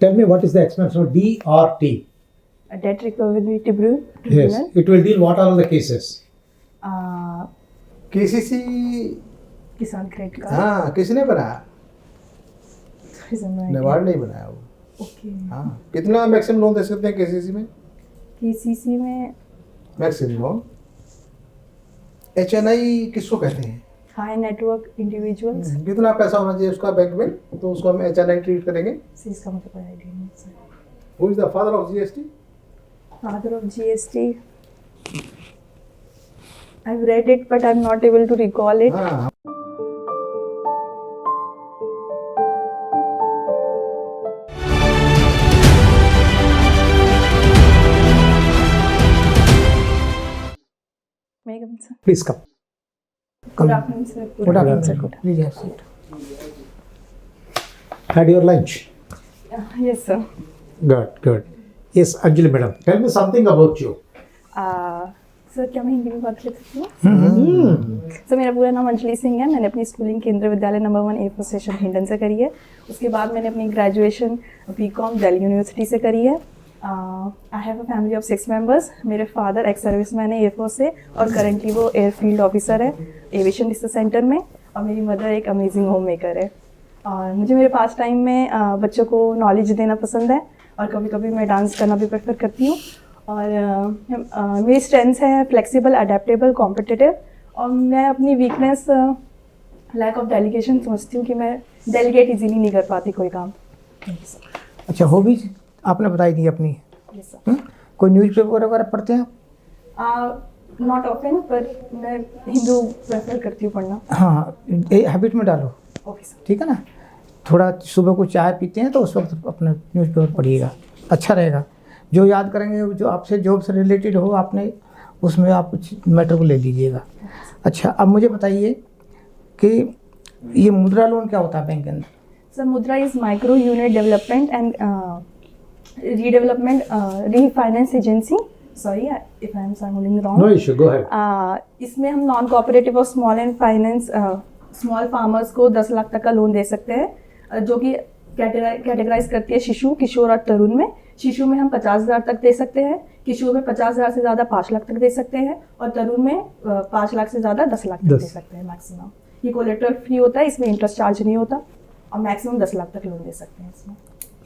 Tell me what is the expense of DRT? Debt recovery tribunal. Yes, it will deal what are the cases? KCC किसान credit card. हाँ किसने बनाया? नबार्ड नहीं बनाया वो. Okay. हाँ कितना मैक्सिमम लोन दे सकते हैं केसीसी में? केसीसी में मैक्सिमम लोन एचएनआई किसको कहते हैं? High network individuals. कितना पैसा होना चाहिए उसका बैंक में तो उसको हम एचएनआई ट्रीट करेंगे? इसका मुझे कोई आइडिया नहीं sir. Who is the father of GST? Father of GST. I've read it, but I'm not able to recall it. हाँ May I come, sir? Please come. Good afternoon, sir. Good afternoon, sir. Good Please have seat. Had your lunch? Yes, sir. Good. Yes, Anjali madam, tell me something about you. Sir क्या मैं हिंदी में बात कर सकती हूँ? Sir मेरा पूरा नाम अंजलि सिंह है. मैंने अपनी स्कूलिंग केंद्र विद्यालय नंबर 1 A4 सेशन हिंडन से करी है. उसके बाद मैंने अपनी ग्रेजुएशन बीकॉम दिल्ली यूनिवर्सिटी से करी है. I have a family of 6 members. मेरे फादर एक्स सर्विसमैन है एयरफोर्स से और करंटली वो एयरफील्ड ऑफिसर है एविएशन रिसर्च सेंटर में. और मेरी मदर एक अमेजिंग होम मेकर है. और मुझे मेरे पास टाइम में बच्चों को नॉलेज देना पसंद है और कभी कभी मैं डांस करना भी प्रेफर करती हूँ. और मेरी स्ट्रेंथ्स है फ्लेक्सिबल, अडेप्टेबल, कॉम्पिटिटिव. और मैं अपनी वीकनेस लैक ऑफ डेलीगेशन समझती हूँ कि मैं डेलीगेट इजीली नहीं कर पाती कोई काम. अच्छा, हॉबीज आपने बताई दी अपनी. Yes sir. कोई न्यूज़पेपर वगैरह पढ़ते हैं आप? नॉट ऑफन, पर मैं हिंदू प्रेफर करती हूँ पढ़ना. हाँ, ये हैबिट में डालो. Okay sir. ठीक है ना. थोड़ा सुबह को चाय पीते हैं तो उस वक्त अपना न्यूज़पेपर पढ़िएगा, अच्छा रहेगा. जो याद करेंगे जो आपसे जॉब से रिलेटेड हो आपने उसमें आप कुछ मैटर को ले लीजिएगा. अच्छा, अब मुझे बताइए कि ये मुद्रा लोन क्या होता है बैंक के अंदर? सर मुद्रा is micro unit development and redevelopment refinance agency. Sorry if I am sounding wrong. No issue, go ahead. इसमें हम नॉन कोऑपरेटिव और small and finance small farmers को 10 लाख तक का लोन दे सकते हैं, जो कि कैटेगराइज करती है शिशु, किशोर और तरुण में. शिशु में हम 50,000 तक दे सकते हैं, किशोर में 50,000 से ज़्यादा 5 लाख तक दे सकते हैं और तरुण में 5 लाख से ज़्यादा 10 लाख तक दे सकते हैं मैक्सिमम. ये कोलेटरल फ्री होता है, इसमें इंटरेस्ट चार्ज नहीं होता और मैक्सिमम 10 लाख तक लोन दे सकते हैं. इसमें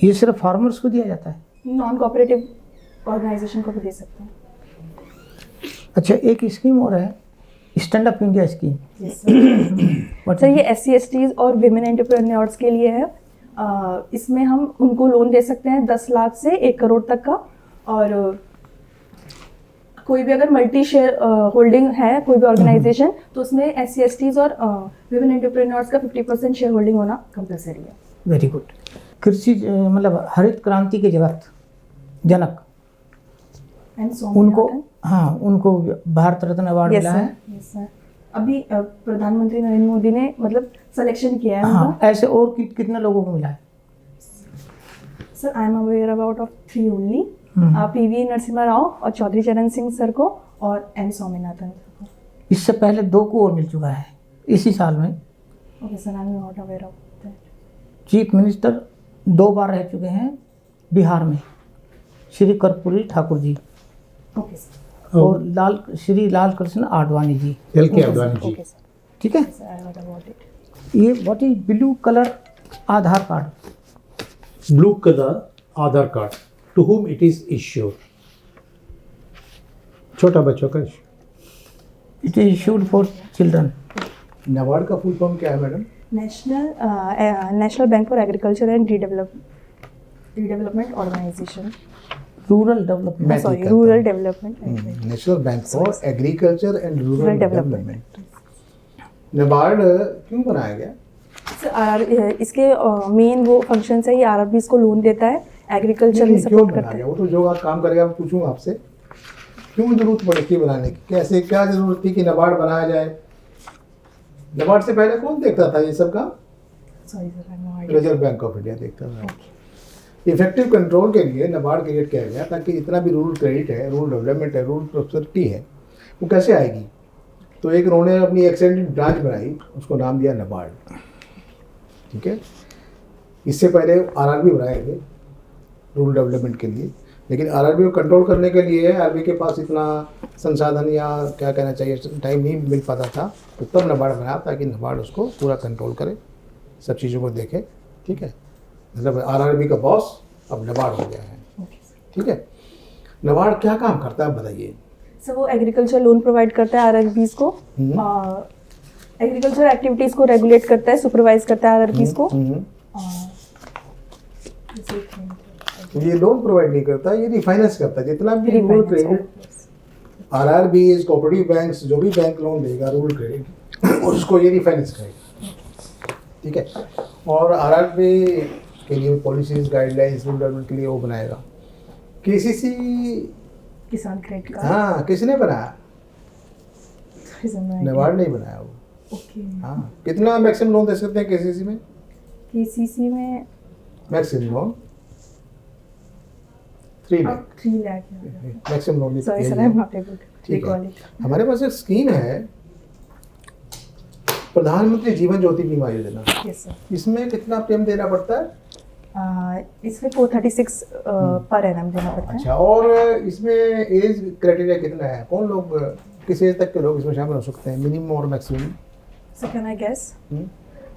ये सिर्फ फार्मर्स को दिया जाता है? नॉन कोऑपरेटिव ऑर्गेनाइजेशन को भी दे सकते हैं. अच्छा, एक स्कीम और है, stand up India scheme. Sir ये SC/STs और विमेन एंटरप्रेन्योर्स के लिए है. इसमें हम उनको लोन दे सकते हैं 10 लाख से 1 करोड़ तक का. और कोई भी अगर मल्टी शेयर होल्डिंग है कोई भी ऑर्गेनाइजेशन तो उसमें SC/STs और विमेन एंटरप्रेन्योर्स का 50% शेयर होल्डिंग होना कंपलसरी है. Very good. कृषि मतलब हरित क्रांति के जनक एंड उनको, हाँ, उनको भारत रत्न अवार्ड मिला है. Yes sir. अभी प्रधानमंत्री नरेंद्र मोदी ने मतलब सिलेक्शन किया है. हाँ, ऐसे और कितने लोगों को मिला है? Sir I am aware about of 3 only. PV Narasimha Rao और चौधरी चरण सिंह सर को और M स्वामीनाथन सर को. इससे पहले 2 को और मिल चुका है इसी साल में. Okay sir, I am not aware of that. Chief minister 2 बार रह चुके हैं बिहार में, श्री कर्पूरी ठाकुर जी. Okay sir. और Shri Lal Krishna Advani ji. LK Advani ji. Okay sir. ठीक है. Sir I heard about it. ये what is blue colour Aadhaar card? Blue color Aadhaar card. To whom it is issued? छोटा बच्चों का issue. It is issued for children. NABARD का full form क्या है madam? National bank for agriculture and redevelopment organisation. Rural development. Sorry, rural development. National bank for agriculture and rural Rural development. NABARD क्यों बनाया गया? इसके मेन वो फंक्शन है, ये RRBs को लोन देता है, एग्रीकल्चर में क्यों सपोर्ट बनाया करता गया? है. वो तो जो आप काम करेगा मैं पूछूंगा आपसे. क्यों जरूरत पड़ी थी बनाने की? कैसे क्या जरूरत थी कि नबार्ड बनाया जाए? नबार्ड से पहले कौन देखता था ये सब काम? Sorry sir, I know idea. Reserve bank of India देखता था. इफेक्टिव कंट्रोल के लिए नबार्ड क्रिएट किया गया ताकि इतना भी रूरल क्रेडिट है, रूरल डेवलपमेंट है, रूरल प्रॉस्पेरिटी है, वो कैसे आएगी. तो एक उन्होंने अपनी एक्सटेंडेड ब्रांच बनाई, उसको नाम दिया नबार्ड. ठीक है. इससे पहले RRB बनाए थे, रूरल डेवलपमेंट के लिए, लेकिन आरआरबी को कंट्रोल करने के लिए आरबी के पास इतना संसाधन या क्या कहना चाहिए टाइम नहीं मिल पाता था, तो तब नबार्ड बना ताकि नबार्ड उसको पूरा कंट्रोल करे, सब चीज़ों को देखे। ठीक है, मतलब आरआरबी का बॉस अब नबार्ड हो गया है। ठीक है, नबार्ड क्या काम करता है बताइए। सर वो एग्रीकल्चर लोन प्रोवाइड करता है आरआरबीज को, एग्रीकल्चर एक्टिविटीज़ को रेगुलेट करता है, सुपरवाइज करता है आरआरबीज को। तो ये लोन प्रोवाइड नहीं करता, ये रिफाइनेंस करता है। जितना भी rural credit RRB cooperative banks जो भी बैंक लोन देगा रूरल क्रेडिट उसको ये रिफाइनेंस करेगा। ठीक है, और आरआरबी के लिए पॉलिसीज गाइडलाइंस रूरल डेवलपमेंट के लिए वो बनाएगा। केसीसी किसान क्रेडिट कार्ड, हाँ किसने बनाया? नबार्ड नहीं बनाया वो। ओके, हाँ, कितना मैक्सिमम लोन दे सकते हैं केसीसी में? केसीसी में maximum loan 3 lakh 3 lakh. Maximum loan. Sorry sir, I am not able to ठीक रिकॉल है, इट। हमारे पास एक स्कीम है प्रधानमंत्री जीवन ज्योति बीमा योजना। यस सर, इसमें कितना प्रीमियम देना पड़ता है? इसमें 436 पर एनम देना पड़ता है। अच्छा, और इसमें एज क्राइटेरिया कितना है? कौन लोग, किस एज तक के लोग इसमें शामिल हो सकते हैं, मिनिमम और maximum? Sir can I guess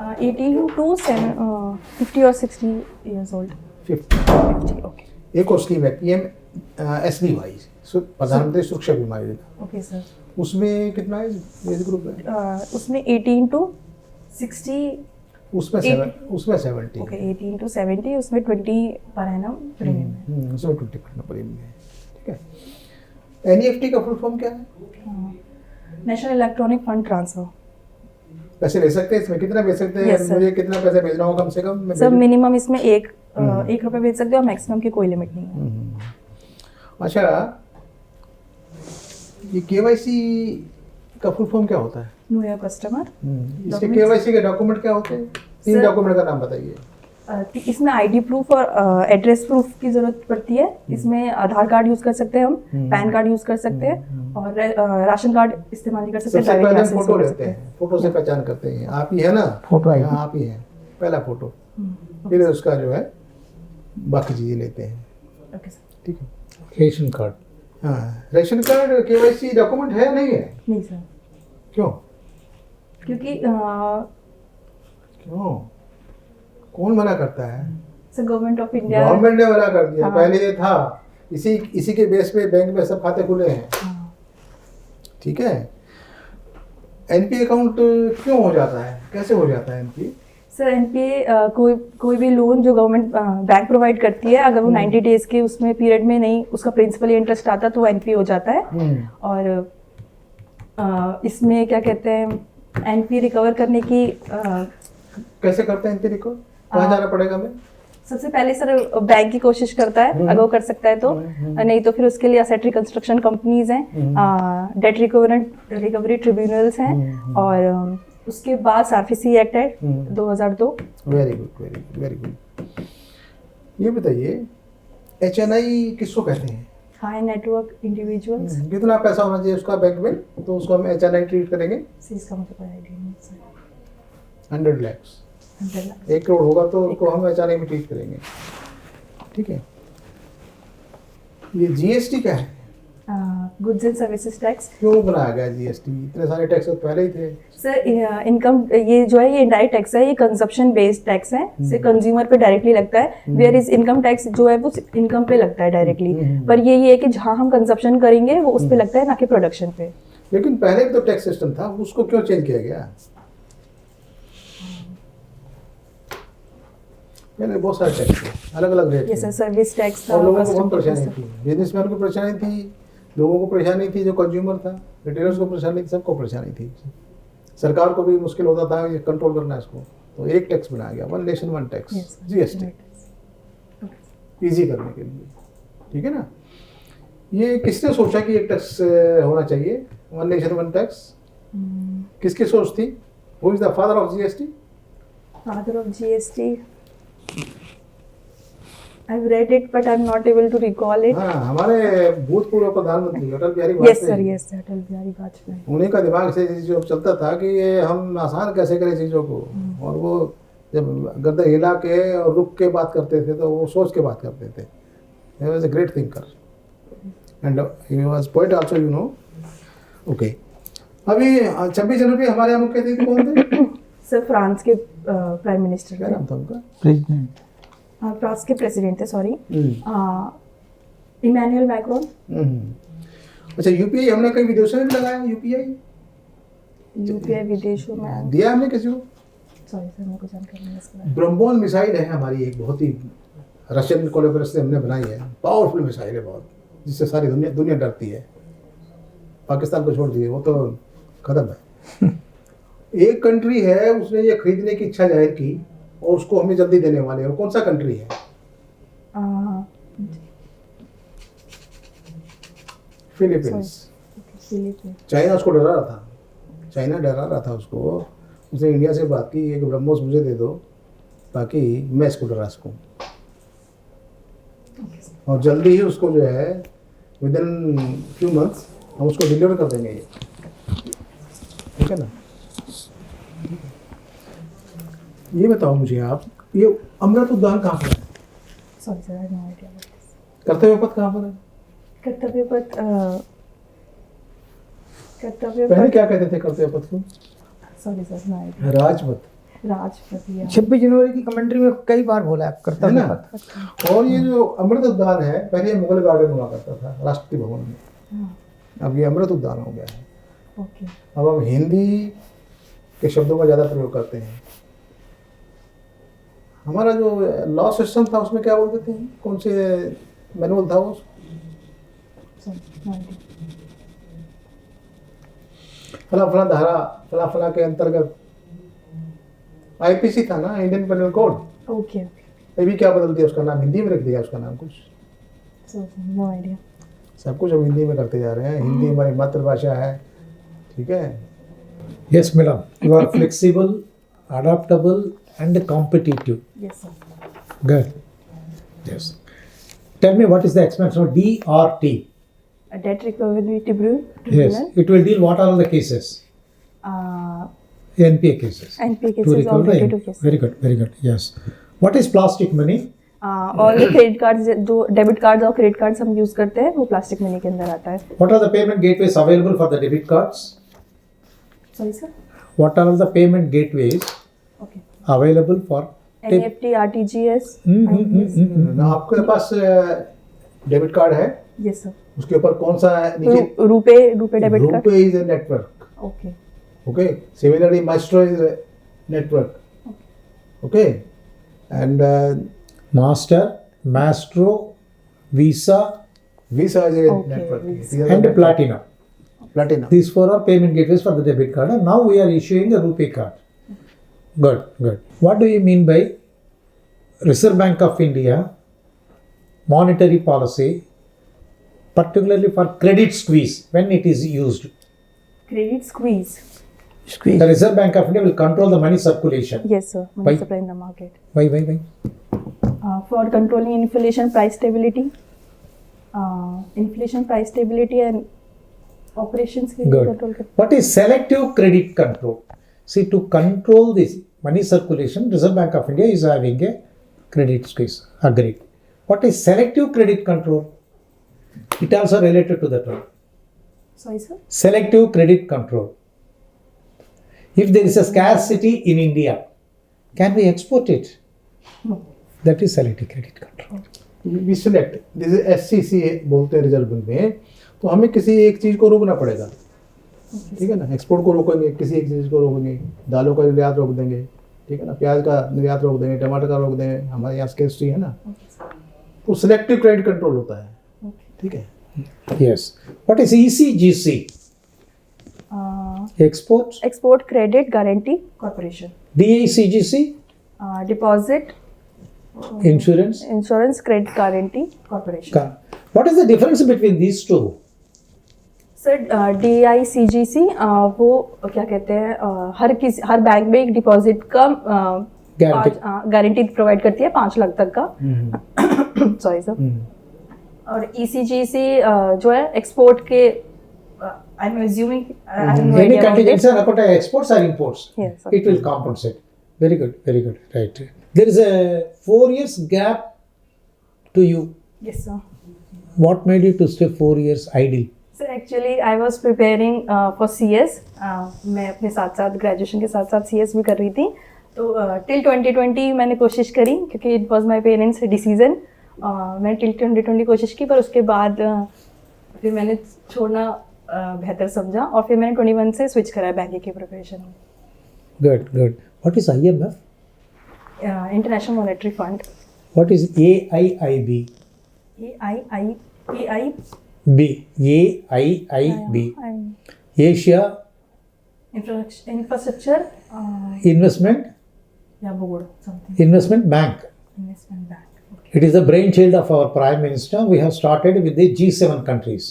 18 to 50 or 60 years old? 50। Okay एक और स्कीम है पीएम SBY, प्रधानमंत्री सुरक्षा बीमा योजना। ओके सर, उसमें कितना एज ग्रुप है? उसमें 18 to 60, उसमें 70। ओके 18 to 70, उसमें 20 पर एनम प्रीमियम है। उसमें 20% प्रीमियम है। ठीक है, एनईएफटी का फुल फॉर्म क्या है? National electronic fund transfer. पैसे ले सकते हैं इसमें? कितना भेज सकते हैं? Yes, sir. मुझे कितना पैसा भेजना होगा कम से कम? मैं सर भेजूं? मिनिमम इसमें एक रुपये भेज सकते हो, मैक्सिमम की कोई लिमिट नहीं है। अच्छा, ये केवाईसी का फुल फॉर्म क्या होता है? Know your customer. इसके केवाईसी के डॉक्यूमेंट क्या होते हैं? 3 Sir, डॉक्यूमेंट का नाम बताइए। इसमें आईडी प्रूफ और एड्रेस प्रूफ की जरूरत पड़ती है। इसमें आधार कार्ड यूज कर सकते हैं हम, पैन कार्ड यूज कर सकते हैं, और राशन कार्ड इस्तेमाल नहीं कर सकते। सबसे driving पहले license फोटो यूज कर लेते सकते हैं, फोटो से पहचान करते हैं। आप ही है ना? फोटो आई हाँ, आप ही है, पहला फोटो, फिर उसका जो है बाकी चीजें लेते हैं। Okay sir. ठीक है, रेशन कार्ड, हाँ, रेशन कार्ड केवाईसी डॉक्यूमेंट है नहीं है? नहीं सर, क्यों? क्योंकि क्यों? कौन मना करता है? Sir government of India. Government ने मना कर दिया। हाँ। पहले ये था, इसी के बेस पे बैंक में सब खाते खुले हैं। ठीक है, एनपीए अकाउंट क्यों हो जाता है, कैसे हो जाता है एनपीए? सर एनपीए कोई भी लोन जो गवर्नमेंट बैंक प्रोवाइड करती है, अगर वो 90 डेज के उसमें पीरियड में नहीं उसका प्रिंसिपल इंटरेस्ट आता तो वो एनपीए हो जाता है। और इसमें क्या कहते हैं, एनपीए रिकवर करने की कैसे करते हैं एनपीए रिकवर? कहाँ जाना पड़ेगा हमें? सबसे पहले सर बैंक की कोशिश करता है, अगर वो कर सकता है तो, नहीं तो फिर उसके लिए असेट रिकंस्ट्रक्शन कंपनीज हैं, डेट रिकवरी ट्रिब्यूनल्स हैं, और उसके बाद सार्फिसी एक्ट है 2002। Very good, very good, very good. ये बताइए एचएनआई किसको कहते हैं? High network individuals. कितना पैसा होना चाहिए उसका बैंक में तो उसको हम एचएनआई ट्रीट करेंगे? इसका मुझे कोई आइडिया नहीं सर। 100 लाख, 100 लाख। 1 करोड़ होगा तो उसको हम एचएनआई में ट्रीट करेंगे। ठीक है, ये जीएसटी क्या है? Goods and services tax. क्यों बनाया गया जीएसटी? इतने सारे टैक्स तो पहले ही थे। सर इनकम ये जो है ये इनडायरेक्ट टैक्स है, ये कंजप्शन बेस्ड टैक्स है, से कंज्यूमर पे डायरेक्टली लगता है। वेयर इज इनकम टैक्स जो है वो इनकम पे लगता है डायरेक्टली, पर ये है कि जहाँ हम कंजप्शन करेंगे वो उस पे लगता है, ना कि प्रोडक्शन पे। लेकिन पहले तो टैक्स सिस्टम था, उसको क्यों चेंज किया गया? पहले बहुत सारे टैक्स थे, अलग अलग रेट ये थे, सर सर्विस टैक्स था, और लोगों को custom बहुत परेशानी tax था। थी, बिजनेसमैन को परेशानी थी, लोगों को परेशानी थी, जो कंज्यूमर था, रिटेलर्स को परेशानी थी, सबको परेशानी थी। सरकार को भी मुश्किल होता था ये कंट्रोल करना इसको, तो एक टैक्स बनाया गया, 1 nation 1 tax, Yes, sir. GST, Okay. Easy करने के लिए। ठीक है ना? ये किसने सोचा कि एक टैक्स होना चाहिए, 1 नेशन 1 टैक्स? किसकी सोच थी? Who is the father of GST? Father of GST. I've read it, but I'm not able to recall it. हाँ, हमारे भूतपूर्व प्रधानमंत्री Atal Bihari Yes, sir. Vajpayee, Yes, sir. Atal Bihari Vajpayee. उन्हीं का दिमाग से ये जो चलता था कि ये हम आसान कैसे करें चीज़ों को, और वो जब गर्दन हिला के और रुक के बात करते थे तो वो सोच के बात करते थे। He was a great thinker. And he was poet also, you know. Okay. अभी 26 जनवरी हमारे यहाँ मुख्य अतिथि कौन थे? सर फ्रांस के प्राइम मिनिस्टर क्या थे। नाम था उनका? प्रेसिडेंट फ्रांस के प्रेसिडेंट थे, सॉरी, इमैनुअल मैक्रोन। अच्छा, यूपीआई हमने कई विदेशों में भी लगाया। यूपीआई विदेशों में, दिया हमने किसी को? सॉरी सर मेरे को जानकारी नहीं है इसके बारे में। ब्रह्मोस मिसाइल है हमारी, एक बहुत ही रशियन कोलैबोरेशन से हमने बनाई है। पावरफुल मिसाइल है बहुत, जिससे सारी दुनिया डरती है। पाकिस्तान को छोड़ दिए, वो तो खत्म है। एक कंट्री है, उसने ये खरीदने की इच्छा जाहिर की और उसको हमें जल्दी देने वाले हैं। और कौन सा कंट्री है? फिलीपींस। फिलीपींस। चाइना उसको डरा रहा था, चाइना डरा रहा था उसको। उसने इंडिया से बात की, एक ब्रह्मोस मुझे दे दो ताकि मैं इसको डरा सकूँ। और जल्दी ही उसको जो है विद इन फ्यू मंथ्स हम उसको डिलीवर कर देंगे ये, ठीक है ना। ये बताओ मुझे आप, ये अमृत उद्यान कहाँ पर है? Sorry sir, I have no idea. Kartavya Path कहाँ पर है? कर्तव्य पथ, कर्तव्य पहले पथ, क्या कहते थे कर्तव्य पथ को? Sorry sir, no idea. Rajpath, Rajpath या 26 जनवरी की कमेंट्री में कई बार बोला है है कर्तव्य ना। पथ। और ये जो अमृत उद्यान है, पहले ये मुगल गार्डन हुआ करता था राष्ट्रपति भवन में, हाँ, अब ये अमृत उद्यान हो गया है। ओके। अब हम हिंदी के शब्दों का ज़्यादा प्रयोग करते हैं। हमारा जो लॉ सिस्टम था उसमें क्या बोलते थे, कौन से मैनुअल था वो? Sorry, no idea. फला फला धारा, फला फला के अंतर्गत आईपीसी था ना, इंडियन पेनल कोड। ओके, अभी क्या बदल दिया उसका नाम, हिंदी में रख दिया उसका नाम कुछ। Sorry, no idea. सब कुछ हम हिंदी में करते जा रहे हैं। हिंदी हमारी मातृभाषा है, ठीक है। Yes, madam. You are flexible, adaptable, and competitive. Yes sir. Good. Yes. Tell me what is the expansion of DRT? Date recovery tribunal. Yes. It will deal what are all the cases? NPA cases. NPA To cases, all recover the related NPA. cases। Very good. Very good. Yes. What is plastic money? और ये credit card, जो debit card और credit card हम use करते हैं, वो plastic money के अंदर आता है। What are the payment gateways available for the debit cards? Sorry sir. What are all the payment gateways okay. available for NEFT, RTGS। ना आपके पास डेबिट कार्ड है, यस सर। उसके ऊपर कौन सा है नीचे? RuPay debit card. RuPay is a network, okay. okay. Similarly, Maestro is a network, okay. And Master, Maestro, Visa, Visa is a Okay, network. Visa. These are the and network. Platinum. Platinum. These four are payment gateways for the debit card, and now we are issuing a rupee card. Good, good. What do you mean by Reserve Bank of India monetary policy, particularly for credit squeeze when it is used? Credit squeeze. The Reserve Bank of India will control the money circulation. Yes sir, Why? Money supply in the market. Why? For controlling inflation, price stability, inflation, price stability and operations के लिए Good. Control करते What is selective credit control? See, to control this money circulation, Reserve Bank of India is having a credit squeeze. Agreed. What is selective credit control? It also related to that one. हैं। Sorry sir. Selective credit control. If there is a scarcity in India, can we export it? No. That is selective credit control. We select. This is SCC बोलते हैं reserve bank में। तो हमें किसी एक चीज़ को रोकना पड़ेगा, ठीक है ना। एक्सपोर्ट को रोकेंगे, किसी एक चीज़ को रोकेंगे, दालों का निर्यात रोक देंगे, ठीक है ना। प्याज का निर्यात रोक देंगे, टमाटर का रोक देंगे, हमारे यहाँ स्केर्सिटी है ना। तो सिलेक्टिव क्रेडिट कंट्रोल होता है, ठीक है। Yes. What is ECGC? Export. Export credit guarantee corporation. DICGC. Deposit Insurance. Insurance credit guarantee corporation. What is the difference between these two? Sir DICGC वो क्या कहते हैं, हर बैंक में एक डिपॉजिट का गारंटी प्रोवाइड करती है 5 लाख तक का। Sorry sir. और ECGC जो है एक्सपोर्ट के, I am assuming, Any contingency on account of exports or imports, Yes, sir. it will compensate. Very good, right. There is a 4 years gap to you. Yes sir. What made you to stay 4 years idle? Sir actually I was preparing for CS. मैं अपने साथ साथ graduation के साथ साथ CS भी कर रही थी. तो टिल 2020 मैंने कोशिश करी क्योंकि it was my parents decision. मैंने टिल 2020 कोशिश की पर उसके बाद फिर मैंने छोड़ना बेहतर समझा और फिर मैंने 21 से स्विच करा बैंकिंग की प्रिपरेशन में. Good, good. What is IMF? International monetary fund. What is AIIB? AI B. AIIB. Asia infrastructure Investment या board something. Investment Bank. Investment bank. It is the brainchild of our Prime Minister. We have started with the G7 countries.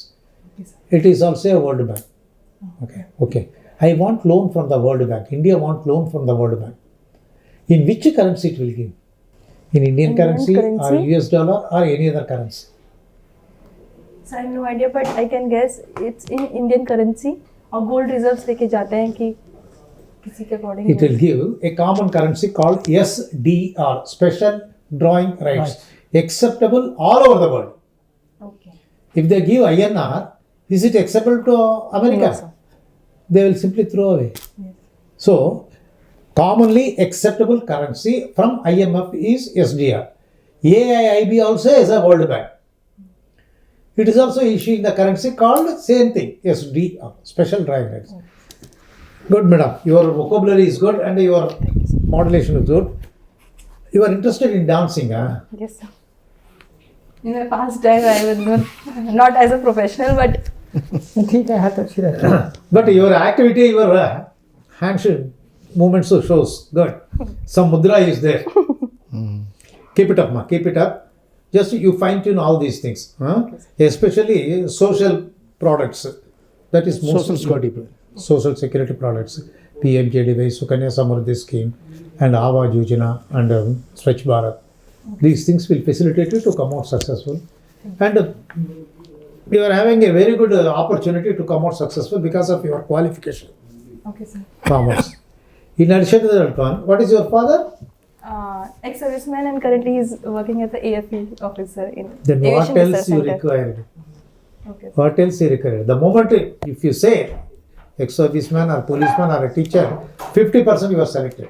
It is also a World Bank. Okay, okay. I want loan from the World Bank. India want loan from the World Bank. In which currency it will give? In Indian currency or currency? US dollar or any other currency? So I have no idea, but I can guess it's in Indian currency. और gold reserves लेके जाते हैं कि किसी के according. It will give a common currency called SDR, Special Drawing Rights, acceptable all over the world. Okay. If they give INR, is it acceptable to America? No, sir. They will simply throw away. Yes. So, commonly acceptable currency from IMF is SDR. AIIB also is a World Bank. It is also issuing the currency called same thing, SDR, Special Drawing Rights. Good, madam. Your vocabulary is good and your modulation is good. You are interested in dancing, huh? Yes, sir. In my past time, I was not as a professional, but ठीक है, हाथ अच्छी रहती है. But your activity, your hand movements shows good. Some mudra is there. Keep it up, ma. Keep it up. Just you fine tune all these things, huh? Especially social products. That is most Social security. social security products. PMJDY, Sukanya Samruddhi Scheme, and Awas Yojana and Swachh Bharat. These things will facilitate you to come out successful. And you are having a very good opportunity to come out successful because of your qualification. okay, sir. Commerce. In addition to that one, what is your father? Ex-serviceman and currently he is working as the AFE officer in Then what Aviation else Research you Center. required? Okay. What else you required? The moment if you say ex-serviceman or policeman or a teacher, 50% you are selected.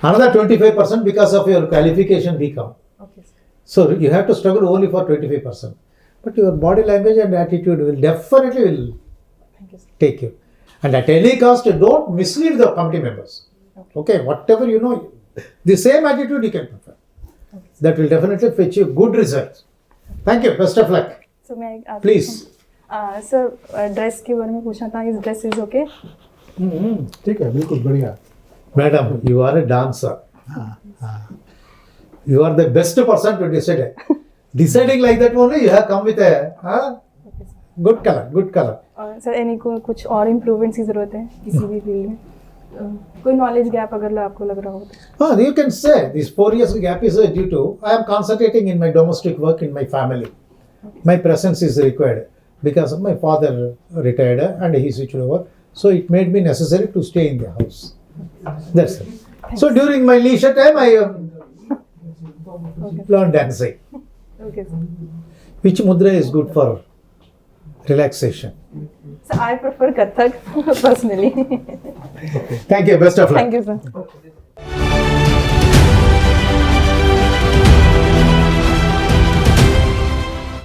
Another 25% because of your qualification become. Okay, sir. So you have to struggle only for 25%. But your body language and attitude will definitely will Thank you, sir. take you. And at any cost, don't mislead the committee members. Okay, whatever you know, the same attitude you can prefer. That will definitely fetch you good results. Thank you. Best of luck. So may I ask Please. Sir dress के बारे में पूछना था. इस dress is okay. ठीक है, बिल्कुल बढ़िया. Madam, you are a dancer. You are the best person to decide. Deciding like that only, you have come with a good color, good color. और सर एनी को कुछ और इम्प्रूवमेंट्स की ज़रूरत है किसी भी फील्ड में. कोई नॉलेज गैप अगर आपको लग रहा हो तो. You can say this 4 years gap is due to I am concentrating in my domestic work in my family. My presence is required because of my father retired and he switched over. So it made me necessary to stay in the house. That's it. So during my leisure time, I learned dancing. Okay sir. Which mudra is good for relaxation? Sir I prefer Kathak personally. Thank you. Best of luck. Thank you sir.